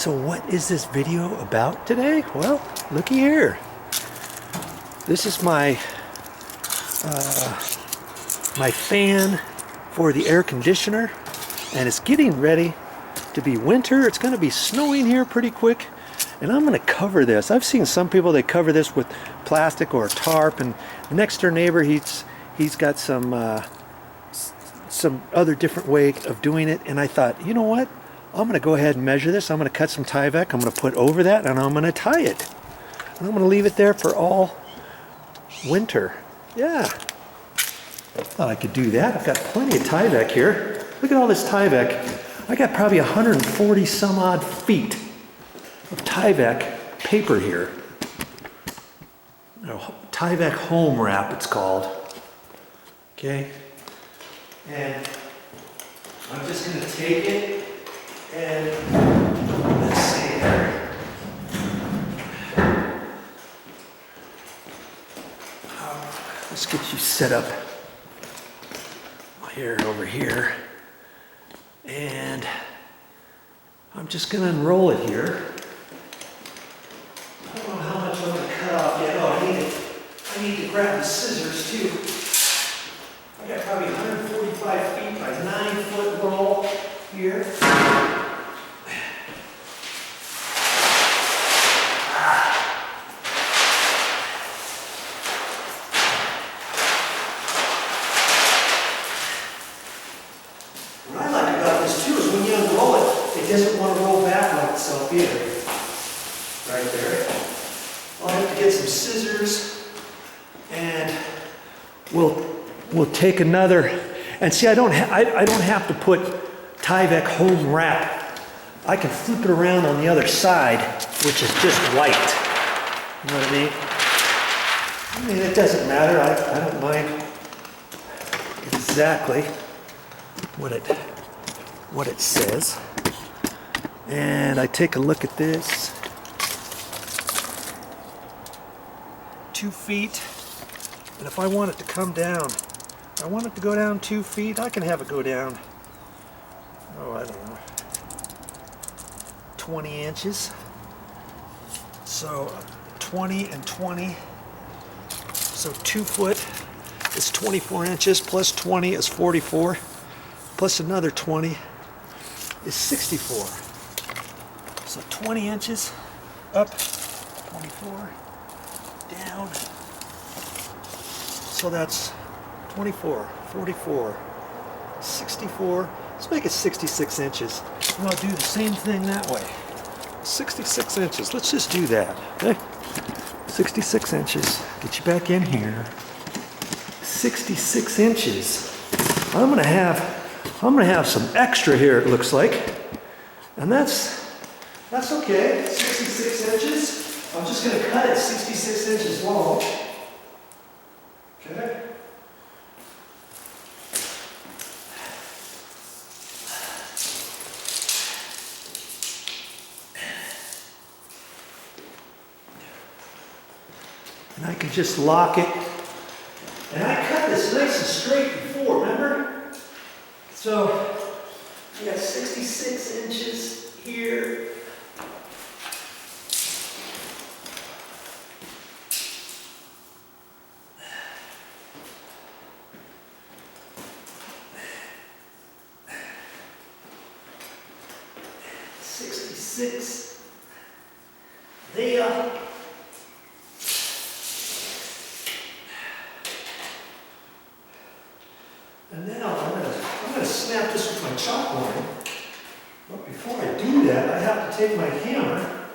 So what is this video about today? Well, looky here. This is my my fan for the air conditioner, and it's getting ready to be winter. It's going to be snowing here pretty quick, and I'm going to cover this. I've seen some people, they cover this with plastic or a tarp, and the next door neighbor, he's got some other different way of doing it, and I thought, you know what? I'm going to go ahead and measure this. I'm going to cut some Tyvek. I'm going to put over that, and I'm going to tie it. And I'm going to leave it there for all winter. Yeah. Thought I could do that. I've got plenty of Tyvek here. Look at all this Tyvek. I got probably 140 some odd feet of Tyvek paper here. Tyvek home wrap, it's called. Okay. And I'm just going to take it and let's see here. Let's get you set up here over here. And I'm just going to unroll it here. I don't know how much I'm going to cut off yet. Oh, I need to grab the scissors too. I got probably 145 feet by 9 foot roll here. What I like about this too is when you unroll it, it doesn't want to roll back on itself either. Right there. I'll have to get some scissors, and we'll take another. And see, I don't have to put Tyvek home wrap. I can flip it around on the other side, which is just white. You know what I mean? I mean, it doesn't matter. I don't mind exactly what it says. And I take a look at this. 2 feet. And if I want it to come down, I want it to go down 2 feet, I can have it go down, oh, I don't know, 20 inches. So 20 and 20. So 2 foot is 24 inches, plus 20 is 44, plus another 20 is 64. So 20 inches up, 24, down. So that's 24, 44, 64. Let's make it 66 inches. And I'll do the same thing that way. 66 inches. Let's just do that. Okay? 66 inches. Get you back in here. 66 inches. I'm gonna have some extra here, it looks like. And that's okay. 66 inches. I'm just gonna cut it 66 inches long. Okay. And I can just lock it. And I cut this nice and straight before, remember? So I got 66 inches here. There. And now I'm gonna snap this with my chalk line. But before I do that, I have to take my hammer,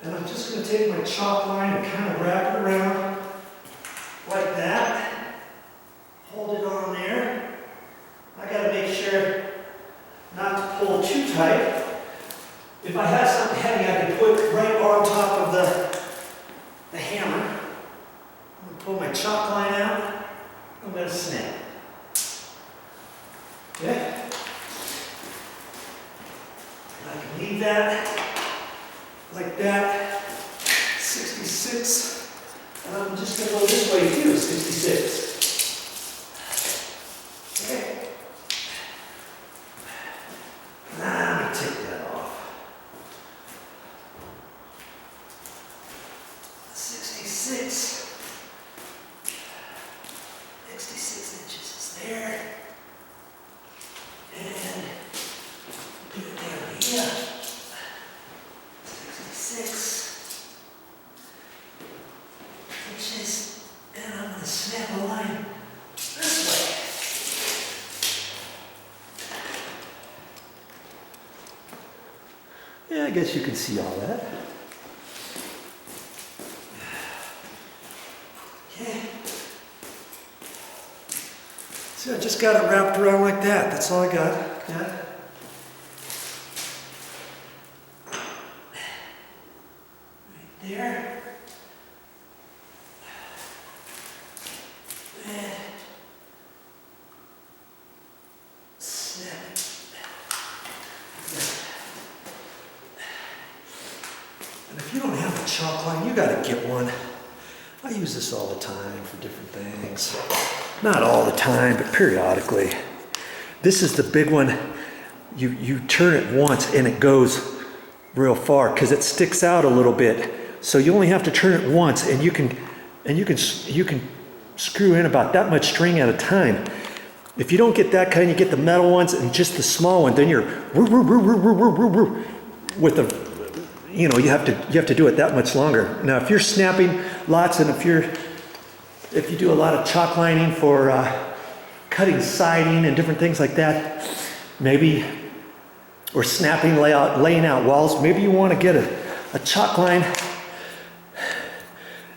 and I'm just gonna take my chalk line and kind of wrap it around like that. Hold it on there. I gotta make sure not to pull too tight. If I had something heavy, I could put right on top of the hammer. I'm going to pull my chalk line out. I'm going to snap. Okay? And I can leave that like that. 66. And I'm just going to go this way too, 66. Okay? Now, let me take that off. ya. 66 inches. And I'm going to snap a line this way. Yeah, I guess you can see all that. Okay. So I just got it wrapped around like that. That's all I got. Yeah. Right there. And snap it. And if you don't have a chalk line, you got to get one. I use this all the time for different things. Not all the time, but periodically. This is the big one. You turn it once and it goes real far because it sticks out a little bit. So you only have to turn it once, and you can screw in about that much string at a time. If you don't get that kind, you get the metal ones and just the small one. Then you're with the, you know, you have to do it that much longer. Now, if you're snapping lots, and if you do a lot of chalk lining for cutting siding and different things like that, maybe, or snapping, laying out walls, maybe you want to get a chalk line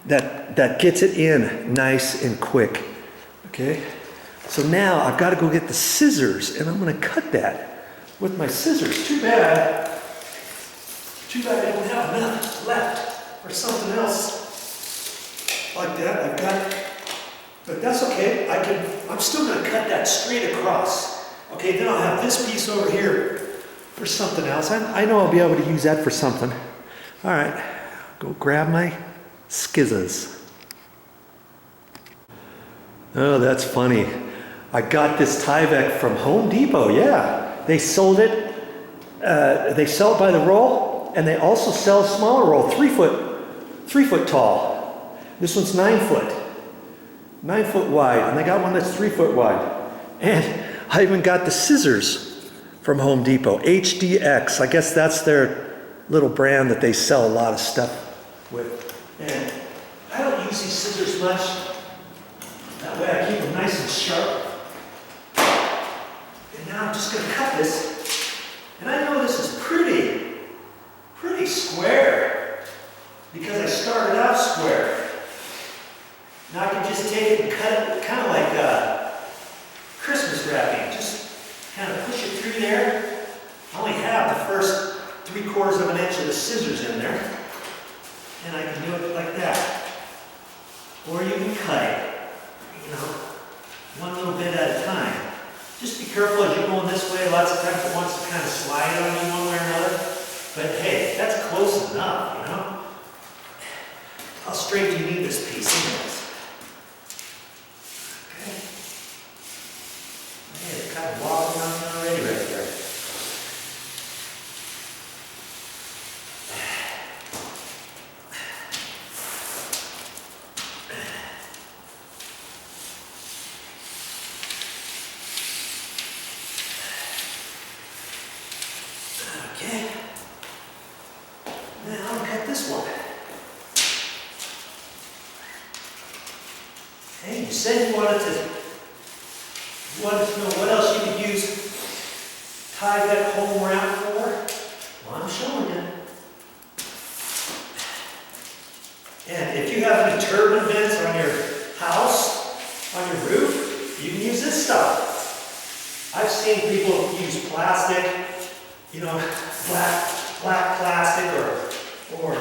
that gets it in nice and quick. Okay, so now I've got to go get the scissors, and I'm going to cut that with my scissors. Too bad I don't have enough left for something else like that. I've got, but that's okay. I'm still going to cut that straight across. Okay, then I'll have this piece over here for something else. I know I'll be able to use that for something. All right, go grab my skizzas. Oh, that's funny. I got this Tyvek from Home Depot. Yeah, they sold it. They sell it by the roll, and they also sell a smaller roll, 3 foot tall. This one's 9 foot. 9 foot wide, and they got one that's 3 foot wide. And I even got the scissors from Home Depot, HDX. I guess that's their little brand that they sell a lot of stuff with. And I don't use these scissors much. That way I keep them nice and sharp. And now I'm just going to cut this. And I know this is pretty square because I started out square. Now I can just take it and cut it kind of like Christmas wrapping. Just kind of push it through there. I only have the first 3/4 of an inch of the scissors in there. And I can do it like that. Or you can cut it, you know, one little bit at a time. Just be careful as you're going this way. Lots of times it wants to kind of slide on you one way or another. But hey, that's close enough, you know. How straight do you need this piece anyways? Okay. Hey, it's kind of wobbling on me already right there. Okay. Now I'll cut this one. Hey, you said you wanted to know what else you could use Tyvek home wrap for? Well, I'm showing you. And if you have any turbine vents on your house, on your roof, you can use this stuff. I've seen people use plastic, you know, black plastic or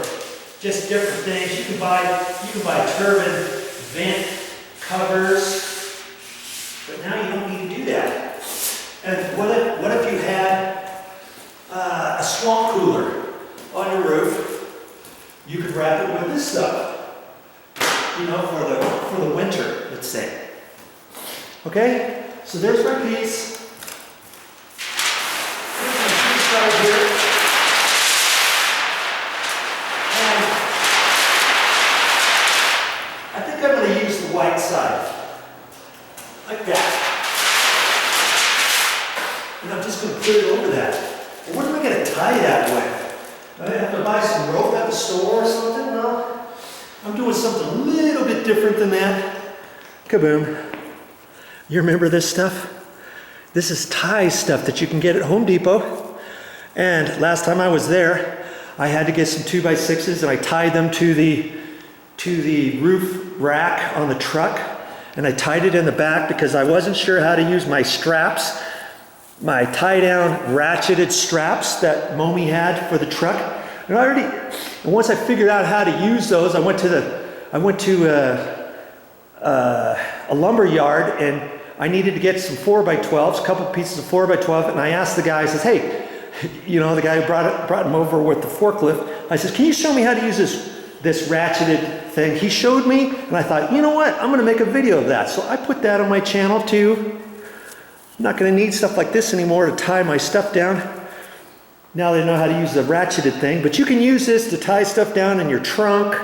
just different things. You can buy turbine vent covers, but now you don't need to do that. And what if you had a swamp cooler on your roof? You could wrap it with this stuff, you know, for the winter, let's say. Okay, so there's my piece. Here's my piece right here. And I think I'm going to use the white side, like that. And I'm just going to put it over that. Well, what am I going to tie buy some rope at the store or something? No. I'm doing something a little bit different than that. Kaboom. You remember this stuff? This is tie stuff that you can get at Home Depot. And last time I was there, I had to get some 2x6s and I tied them to the roof rack on the truck. And I tied it in the back because I wasn't sure how to use my straps, my tie-down ratcheted straps that Momi had for the truck. And once I figured out how to use those, I went to a lumber yard and I needed to get some 4x12s, a couple pieces of 4x12, and I asked the guy, I says, hey, you know, the guy who brought him over with the forklift, I says, can you show me how to use this ratcheted thing? He showed me, and I thought, you know what, I'm gonna make a video of that. So I put that on my channel too. I'm not gonna need stuff like this anymore to tie my stuff down. Now they know how to use the ratcheted thing, but you can use this to tie stuff down in your trunk,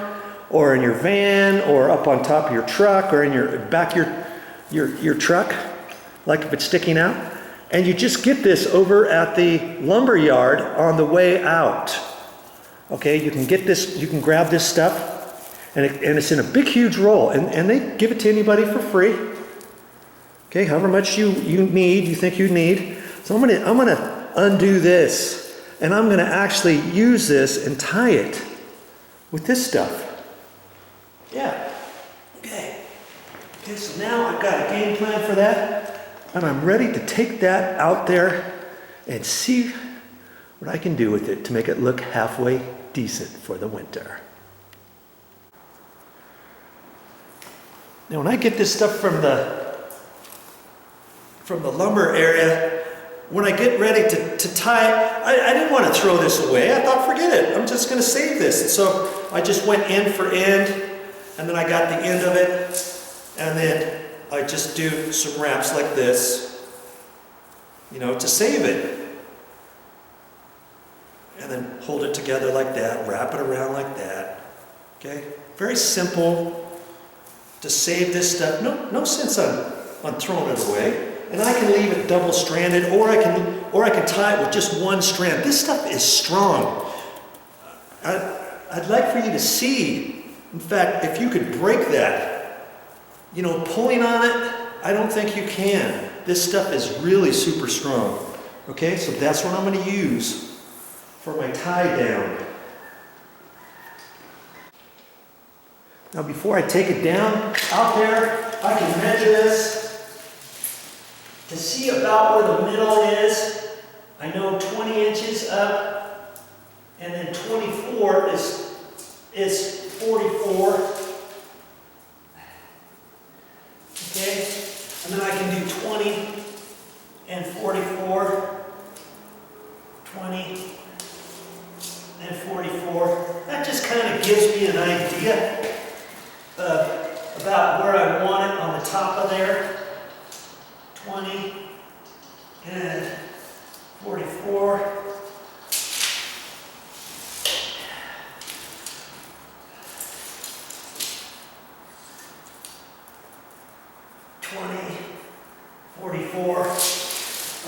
or in your van, or up on top of your truck, or in your back of your truck, like if it's sticking out. And you just get this over at the lumber yard on the way out. Okay, you can get this, you can grab this stuff, and it's in a big, huge roll, and they give it to anybody for free. Okay, however much you think you need. So I'm gonna undo this, and I'm gonna actually use this and tie it with this stuff. Yeah. Okay, so now I've got a game plan for that, and I'm ready to take that out there and see what I can do with it to make it look halfway decent for the winter. Now when I get this stuff from the lumber area, when I get ready to tie it, I didn't want to throw this away. I thought, forget it, I'm just going to save this. And so I just went end for end, and then I got the end of it, and then I just do some wraps like this, you know, to save it. And then hold it together like that, wrap it around like that. Okay? Very simple to save this stuff. No sense on throwing it away. And I can leave it double-stranded, or I can tie it with just one strand. This stuff is strong. I'd like for you to see, in fact, if you could break that, you know, pulling on it, I don't think you can. This stuff is really super strong. Okay, so that's what I'm going to use for my tie down. Now before I take it down out there, I can measure this to see about where the middle is. I know 20 inches up, and then 24 is 44. Okay, and then I can do 20 and 44, 20 and 44. That just kind of gives me an idea about where I want it on the top of there. 20 and 44.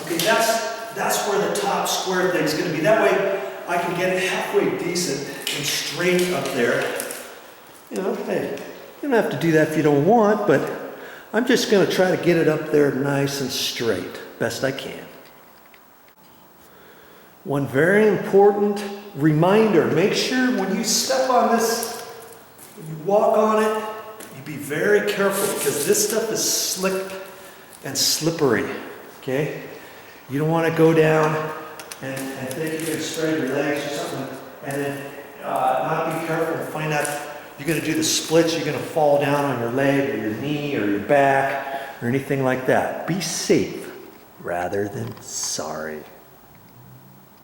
Okay, that's where the top square thing is going to be. That way I can get it halfway decent and straight up there. You know, hey, you don't have to do that if you don't want, but I'm just going to try to get it up there nice and straight, best I can. One very important reminder, make sure when you step on this, when you walk on it, you be very careful because this stuff is slick and slippery, okay? You don't want to go down and think you can spread your legs or something and then not be careful and find out you're going to do the splits, you're going to fall down on your leg or your knee or your back or anything like that. Be safe rather than sorry.